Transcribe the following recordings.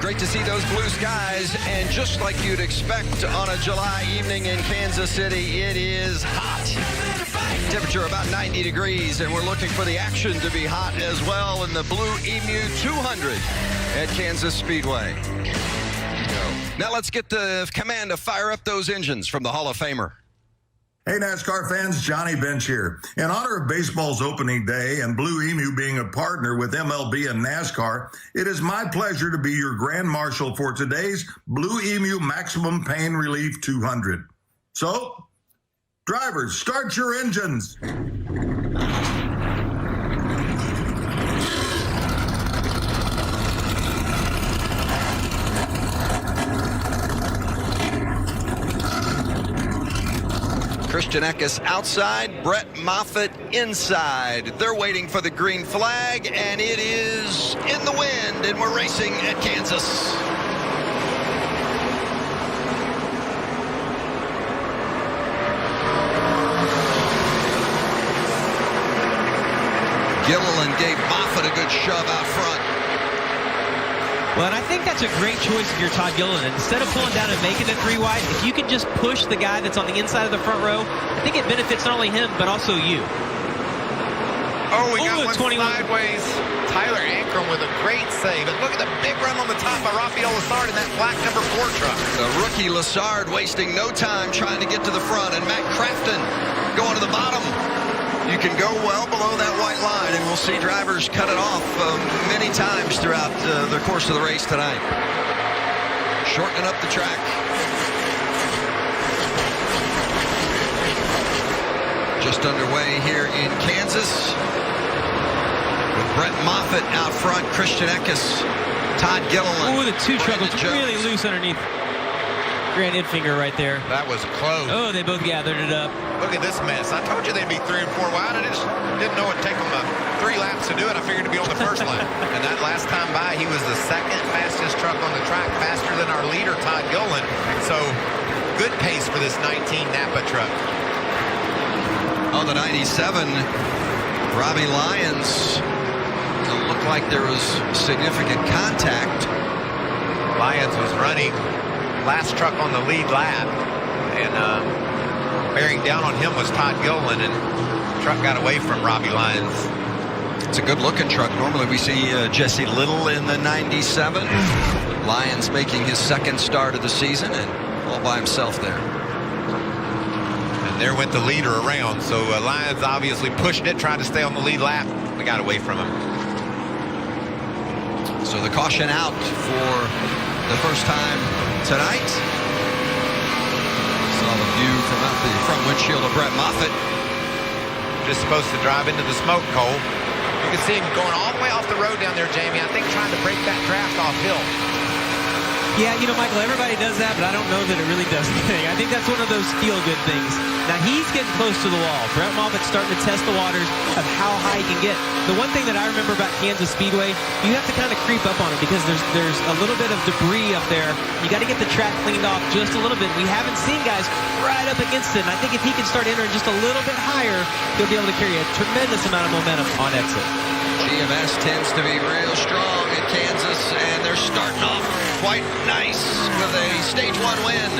Great to see those blue skies, and just like you'd expect on a July evening in Kansas City, it is hot. Temperature about 90 degrees, and we're looking for the action to be hot as well in the Blue Emu 200 at Kansas Speedway. Now let's get the command to fire up those engines from the Hall of Famer. Hey, NASCAR fans, Johnny Bench here. In honor of baseball's opening day and Blue Emu being a partner with MLB and NASCAR, it is my pleasure to be your Grand Marshal for today's Blue Emu Maximum Pain Relief 200. So, drivers, start your engines. Christian Eckes outside, Brett Moffitt inside. They're waiting for the green flag, and it is in the wind, and we're racing at Kansas. Gilliland gave Moffitt a good shove out front. Well, and I think that's a great choice if you're Todd Gilliland. Instead of pulling down and making it 3 wide, if you can just push the guy that's on the inside of the front row, I think it benefits not only him, but also you. Oh, we got one 21. Sideways. Tyler Ankrum with a great save. And look at the big run on the top by Rafael Lessard in that black number 4 truck. The rookie Lessard wasting no time trying to get to the front, and Matt Crafton going to the bottom. You can go well below that white line, and we'll see drivers cut it off many times throughout the course of the race tonight. Shortening up the track. Just underway here in Kansas. With Brett Moffitt out front, Christian Eckes, Todd Gilliland. Ooh, the 2 truck was really loose underneath Grant Enfinger right there. That was close. Oh, they both gathered it up. Look at this mess. I told you they'd be 3 and 4 wide. I just didn't know it'd take them 3 laps to do it. I figured to be on the first lap. And that last time by, he was the second fastest truck on the track, faster than our leader, Todd Gilliland. So, good pace for this 19 Napa truck. On the 97, Robbie Lyons. It looked like there was significant contact. Lyons was running last truck on the lead lap, and bearing down on him was Todd Gilliland, and the truck got away from Robbie Lyons. It's a good-looking truck. Normally we see Jesse Little in the 97. Lyons making his second start of the season, and all by himself there. And there went the leader around, so Lyons obviously pushed it, tried to stay on the lead lap. We got away from him. So the caution out for the first time tonight. Saw the view from out the front windshield of Brett Moffitt. Just supposed to drive into the smoke, Cole. You can see him going all the way off the road down there, Jamie. I think trying to break that draft off hill. Yeah, you know, Michael, everybody does that, but I don't know that it really does anything. I think that's one of those feel-good things. Now, he's getting close to the wall. Brett Moffitt's starting to test the waters of how high he can get. The one thing that I remember about Kansas Speedway, you have to kind of creep up on it because there's a little bit of debris up there. You got to get the track cleaned off just a little bit. We haven't seen guys right up against it, and I think if he can start entering just a little bit higher, he'll be able to carry a tremendous amount of momentum on exit. GMS tends to be real strong in Kansas, and they're starting off quite nice with a Stage 1 win.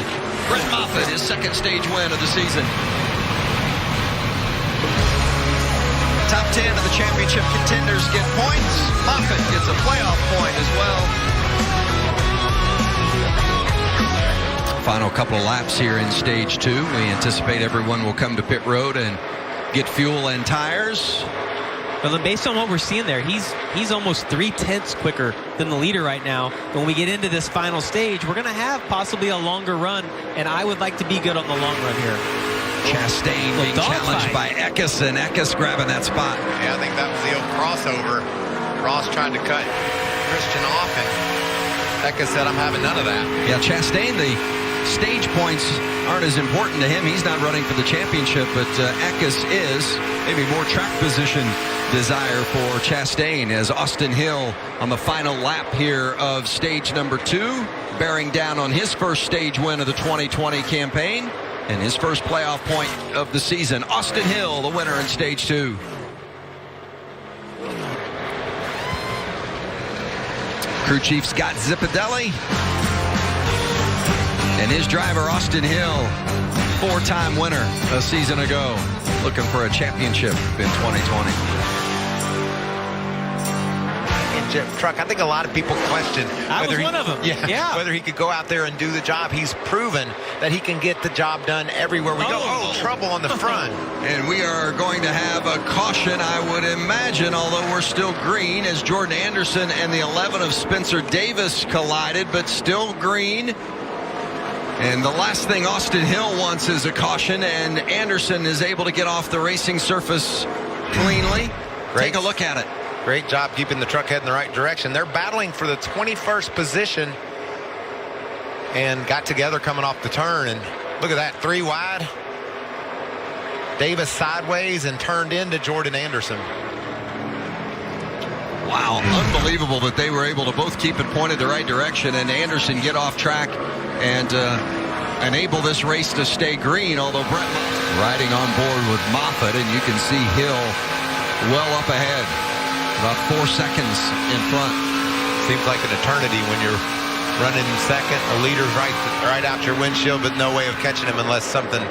Brett Moffitt, his second stage win of the season. Top 10 of the championship contenders get points. Moffitt gets a playoff point as well. Final couple of laps here in Stage 2. We anticipate everyone will come to pit road and get fuel and tires. Well, then based on what we're seeing there, he's almost 3/10 quicker than the leader right now. When we get into this final stage, we're going to have possibly a longer run, and I would like to be good on the long run here. Chastain being challenged by Eckes, and Eckes grabbing that spot. Yeah, I think that was the old crossover. Ross tried to cut Christian off, and Eckes said, I'm having none of that. Yeah, Chastain, the stage points aren't as important to him. He's not running for the championship, but Eckes is. Maybe more track position desire for Chastain as Austin Hill on the final lap here of stage number 2, bearing down on his first stage win of the 2020 campaign and his first playoff point of the season. Austin Hill, the winner in stage 2. Crew chief Scott Zipadelli. And his driver, Austin Hill, 4-time winner a season ago, looking for a championship in 2020. Truck. I think a lot of people question whether whether he could go out there and do the job. He's proven that he can get the job done everywhere we go. Oh, trouble on the front. And we are going to have a caution, I would imagine, although we're still green, as Jordan Anderson and the 11 of Spencer Davis collided, but still green. And the last thing Austin Hill wants is a caution, and Anderson is able to get off the racing surface cleanly. Take a look at it. Great job keeping the truck heading the right direction. They're battling for the 21st position and got together coming off the turn. And look at that, 3 wide. Davis sideways and turned into Jordan Anderson. Wow, unbelievable that they were able to both keep it pointed the right direction and Anderson get off track and enable this race to stay green, although Brett riding on board with Moffitt, and you can see Hill well up ahead. About 4 seconds in front. Seems like an eternity when you're running second. The leader's right out your windshield, but no way of catching him unless something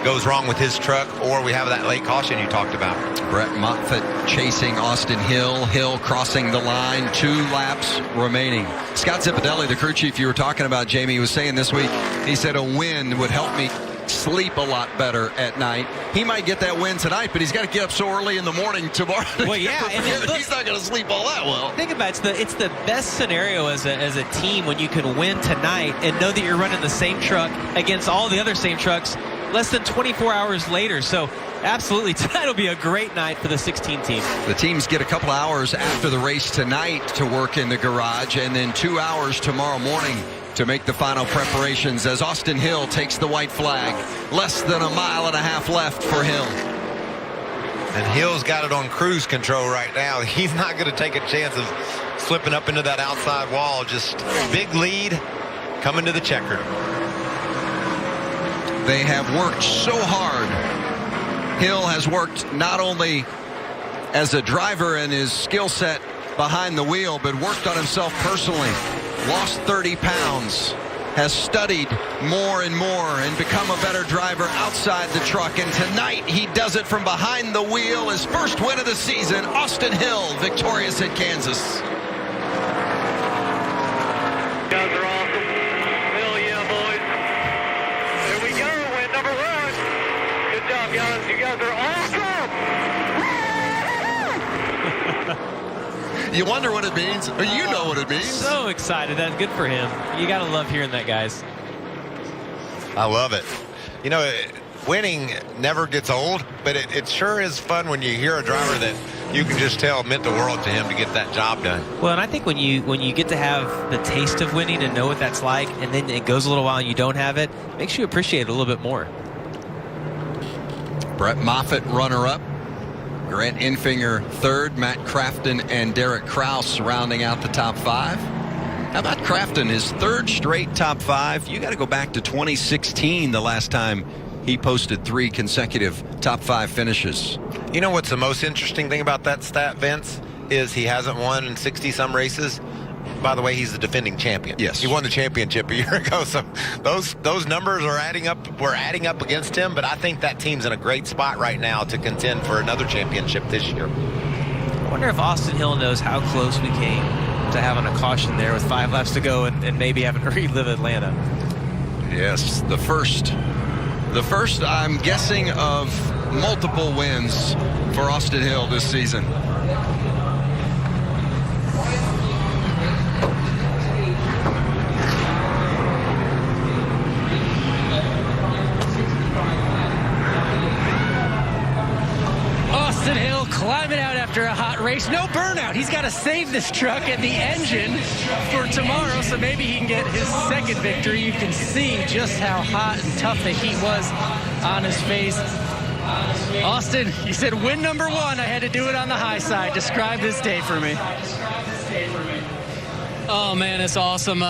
goes wrong with his truck, or we have that late caution you talked about. Brett Moffitt chasing Austin Hill. Hill crossing the line. 2 laps remaining. Scott Zipadelli, the crew chief you were talking about, Jamie, was saying this week, he said a win would help me sleep a lot better at night. He might get that win tonight, but he's got to get up so early in the morning tomorrow. Well, yeah, and he's not going to sleep all that well. Think about it, it's the best scenario as a team when you can win tonight and know that you're running the same truck against all the other same trucks less than 24 hours later. So absolutely, tonight will be a great night for the 16 team. The teams get a couple hours after the race tonight to work in the garage, and then 2 hours tomorrow morning to make the final preparations as Austin Hill takes the white flag. Less than a mile and a half left for Hill. And Hill's got it on cruise control right now. He's not going to take a chance of slipping up into that outside wall. Just big lead coming to the checker. They have worked so hard. Hill has worked not only as a driver and his skill set behind the wheel, but worked on himself personally. Lost 30 pounds, has studied more and more and become a better driver outside the truck. And tonight he does it from behind the wheel. His first win of the season, Austin Hill, victorious at Kansas. You guys are awesome. Hell yeah, boys. Here we go, win number 1. Good job, guys. You guys are awesome. You wonder what it means, or you know what it means. So excited. That's good for him. You got to love hearing that, guys. I love it. You know, winning never gets old, but it sure is fun when you hear a driver that you can just tell meant the world to him to get that job done. Well, and I think when you get to have the taste of winning and know what that's like, and then it goes a little while and you don't have it, makes you appreciate it a little bit more. Brett Moffitt, runner-up. Grant Infinger, 3rd. Matt Crafton and Derek Kraus rounding out the top 5. How about Crafton, his 3rd straight top 5? You got to go back to 2016, the last time he posted 3 consecutive top 5 finishes. You know what's the most interesting thing about that stat, Vince, is he hasn't won in 60-some races. By the way, he's the defending champion. Yes. He won the championship a year ago, so those numbers are adding up. We're adding up against him, but I think that team's in a great spot right now to contend for another championship this year. I wonder if Austin Hill knows how close we came to having a caution there with 5 laps to go and maybe having to relive Atlanta. Yes, the first, I'm guessing, of multiple wins for Austin Hill this season. Austin Hill climbing out after a hot race. No burnout. He's got to save this truck and the engine for tomorrow, so maybe he can get his 2nd victory. You can see just how hot and tough the heat was on his face. Austin, you said win number 1. I had to do it on the high side. Describe this day for me. Oh, man, it's awesome.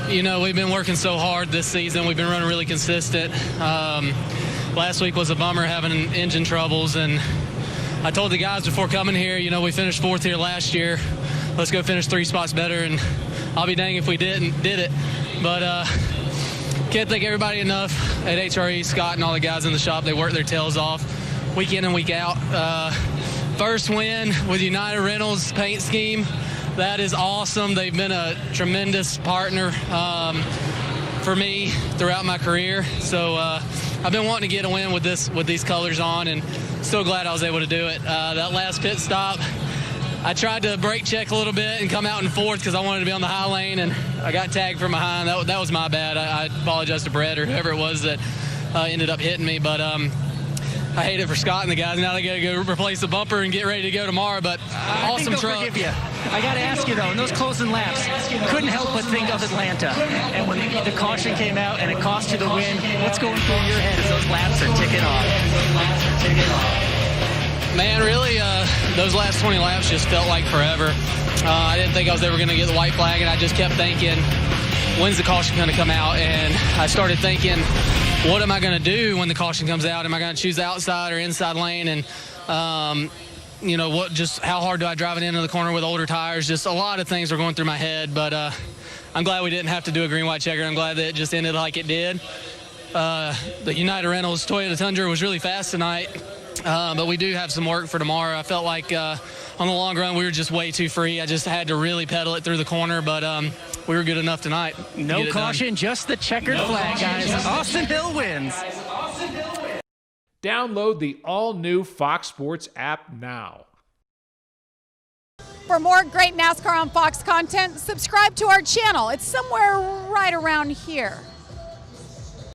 You know, we've been working so hard this season. We've been running really consistent. Last week was a bummer having engine troubles, and I told the guys before coming here, you know, we finished 4th here last year. let's go finish 3 spots better, and I'll be dang if we did it. But can't thank everybody enough at HRE, Scott and all the guys in the shop. They work their tails off week in and week out. First win with United Rentals paint scheme. That is awesome. They've been a tremendous partner for me throughout my career. So I've been wanting to get a win with these colors on, and so glad I was able to do it. That last pit stop, I tried to brake check a little bit and come out in fourth because I wanted to be on the high lane, and I got tagged from behind. That was my bad. I apologize to Brett or whoever it was that ended up hitting me. But I hate it for Scott and the guys. Now they got to go replace the bumper and get ready to go tomorrow. But awesome truck. Forgive you. I got to ask you, though, in those closing laps, couldn't help but think of Atlanta. And when the caution came out and it cost you the win, what's going through your head as those laps are ticking off? Man, really, those last 20 laps just felt like forever. I didn't think I was ever going to get the white flag, and I just kept thinking, when's the caution going to come out? And I started thinking, what am I going to do when the caution comes out? Am I going to choose the outside or inside lane? And, how hard do I drive it into the corner with older tires? Just a lot of things were going through my head, but I'm glad we didn't have to do a green-white checker. I'm glad that it just ended like it did. The United Rentals Toyota Tundra was really fast tonight, but we do have some work for tomorrow. I felt like on the long run we were just way too free. I just had to really pedal it through the corner, but we were good enough tonight. No caution, just the checkered flag, guys. Austin Hill wins. Download the all-new Fox Sports app now. For more great NASCAR on Fox content, subscribe to our channel. It's somewhere right around here.